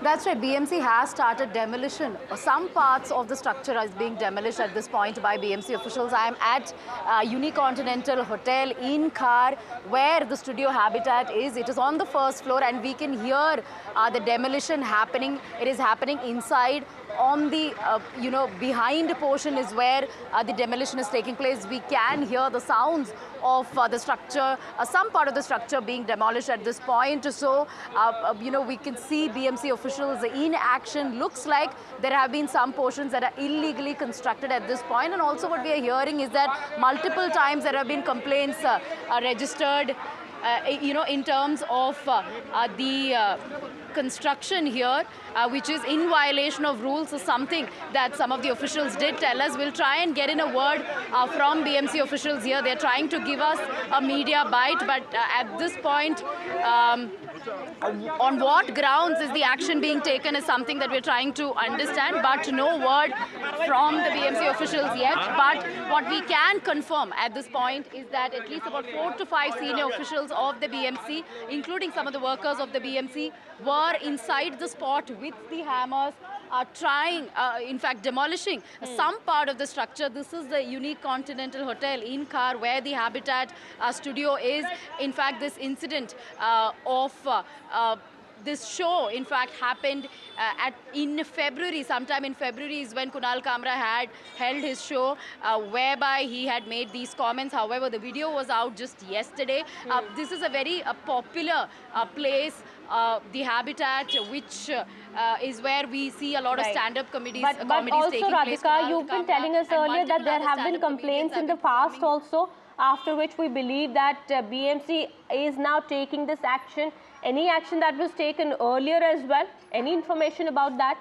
That's right. BMC has started demolition. Some parts of the structure is being demolished at this point by BMC officials. I am at Unicontinental Hotel in Khar, where the studio habitat is. It is on the first floor, and we can hear the demolition happening. It is happening inside. On the behind portion is where the demolition is taking place. We can hear the sounds of the structure, some part of the structure being demolished at this point. So, we can see BMC officials in action. Looks like there have been some portions that are illegally constructed at this point. And also what we are hearing is that multiple times there have been complaints registered, in terms of the construction here, which is in violation of rules, is something that some of the officials did tell us. We'll try and get in a word from BMC officials here. They're trying to give us a media bite, but at this point, on what grounds is the action being taken is something that we're trying to understand, but no word from the BMC officials yet. But what we can confirm at this point is that at least about 4 to 5 senior officials of the BMC, including some of the workers of the BMC, were inside the spot with the hammers, trying, in fact, demolishing some part of the structure. This is the Unicontinental Hotel in Khar, where the Habitat studio is. In fact, this incident of this show, in fact, happened in February. Sometime in February is when Kunal Kamra had held his show, whereby he had made these comments. However, the video was out just yesterday. This is a very popular place, the Habitat, which is where we see a lot of stand-up comedies but also, taking place. Radhika, you've been telling us earlier that there have been complaints in the past also, after which we believe that BMC is now taking this action. Any action that was taken earlier as well? Any information about that?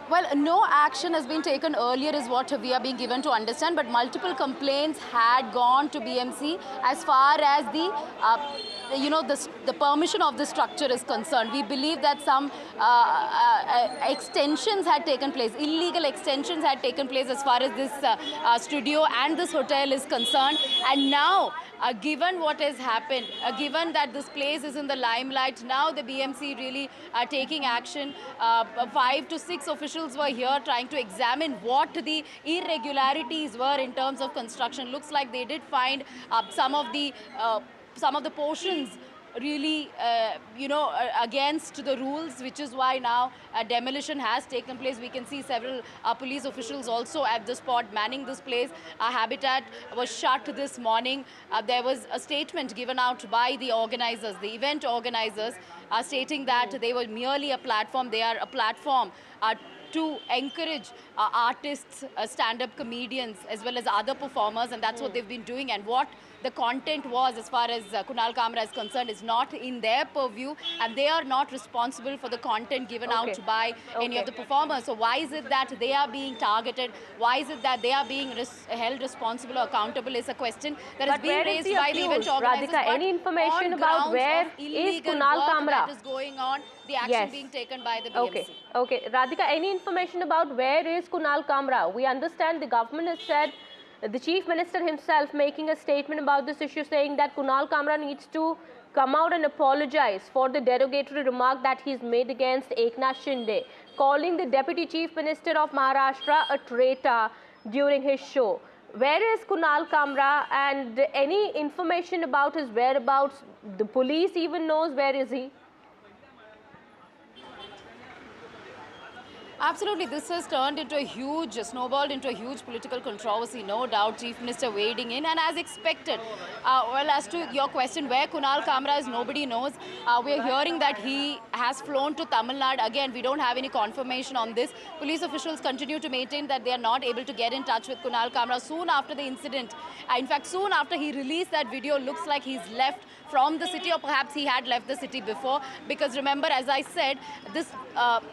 Well, no action has been taken earlier is what we are being given to understand, but multiple complaints had gone to BMC as far as the permission of the structure is concerned. We believe that some extensions had taken place, illegal extensions had taken place as far as this studio and this hotel is concerned. And now, given what has happened, given that this place is in the limelight, now the BMC really are taking action. 5 to 6 officials were here trying to examine what the irregularities were in terms of construction. Looks like they did find some of the portions really, against the rules, which is why now demolition has taken place. We can see several police officials also at the spot manning this place. Habitat was shut this morning. There was a statement given out by the organizers, the event organizers, stating that they were merely a platform. They are a platform to encourage artists, stand-up comedians, as well as other performers, and that's what they've been doing. And what the content was, as far as Kunal Kamra is concerned, is not in their purview, and they are not responsible for the content given out by any of the performers. So why is it that they are being targeted? Why is it that they are being held responsible or accountable is a question that is being raised by the event organizers. Radhika, any information about where is Kunal Kamra? That is going on, the action being taken by the BMC. Okay. Radhika, any information about where is Kunal Kamra? We understand the government has said, the Chief Minister himself making a statement about this issue, saying that Kunal Kamra needs to come out and apologize for the derogatory remark that he's made against Eknath Shinde, calling the Deputy Chief Minister of Maharashtra a traitor during his show. Where is Kunal Kamra, and any information about his whereabouts? The police even knows where is he? Absolutely, this has turned into snowballed into a huge political controversy, no doubt. Chief Minister wading in, and as expected. Well, as to your question, where Kunal Kamra is, nobody knows. We're hearing that he has flown to Tamil Nadu. Again, we don't have any confirmation on this. Police officials continue to maintain that they are not able to get in touch with Kunal Kamra soon after the incident. In fact, soon after he released that video, looks like he's left from the city, or perhaps he had left the city before. Because remember, as I said, this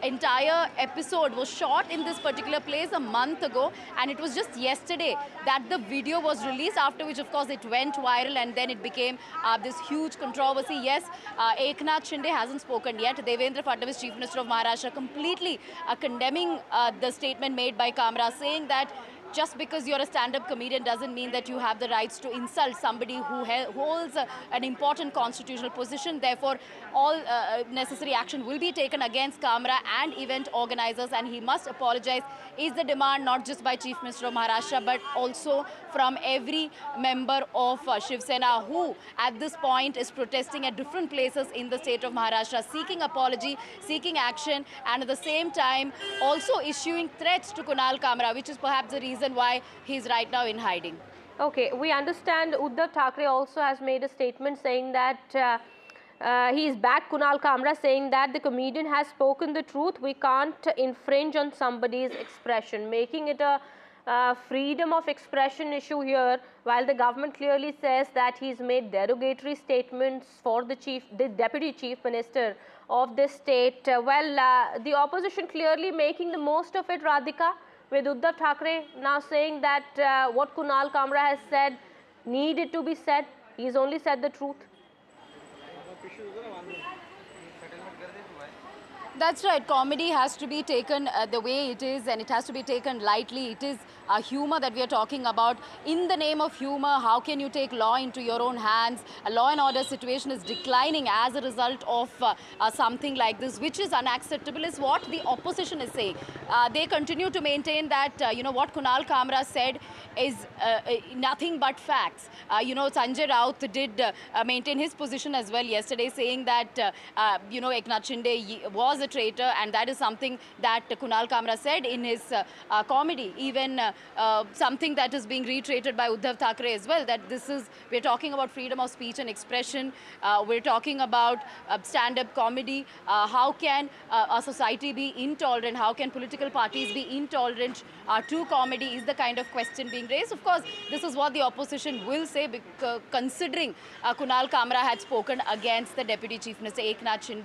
entire episode was shot in this particular place a month ago, and it was just yesterday that the video was released, after which, of course, it went viral, and then it became this huge controversy. Yes, Eknath Shinde hasn't spoken yet. Devendra Fadnavis, Chief Minister of Maharashtra, completely condemning the statement made by Kamra, saying that just because you're a stand-up comedian doesn't mean that you have the rights to insult somebody who holds an important constitutional position. Therefore, all necessary action will be taken against Kamra and event organizers, and he must apologize, is the demand not just by Chief Minister of Maharashtra, but also from every member of Shiv Sena, who at this point is protesting at different places in the state of Maharashtra, seeking apology, seeking action, and at the same time also issuing threats to Kunal Kamra, which is perhaps the reason why he's right now in hiding. Okay, we understand Uddhav Thackeray also has made a statement saying that he is back, Kunal Kamra, saying that the comedian has spoken the truth. We can't infringe on somebody's expression, making it a freedom of expression issue here, while the government clearly says that he's made derogatory statements for the deputy chief minister of this state. The opposition clearly making the most of it, Radhika, with Uddhav Thackeray now saying that what Kunal Kamra has said needed to be said. He's only said the truth. That's right. Comedy has to be taken the way it is, and it has to be taken lightly. It is humor that we are talking about. In the name of humor, how can you take law into your own hands? A law and order situation is declining as a result of something like this, which is unacceptable, is what the opposition is saying. They continue to maintain that, what Kunal Kamra said is nothing but facts. Sanjay Raut did maintain his position as well yesterday, saying that, Eknath Shinde was a traitor, and that is something that Kunal Kamra said in his comedy. Even something that is being reiterated by Uddhav Thackeray as well, that we're talking about freedom of speech and expression. We're talking about stand-up comedy. How can a society be intolerant? How can political parties be intolerant to comedy is the kind of question being raised. Of course, this is what the opposition will say, considering Kunal Kamra had spoken against the Deputy Chief Minister Eknath Shinde.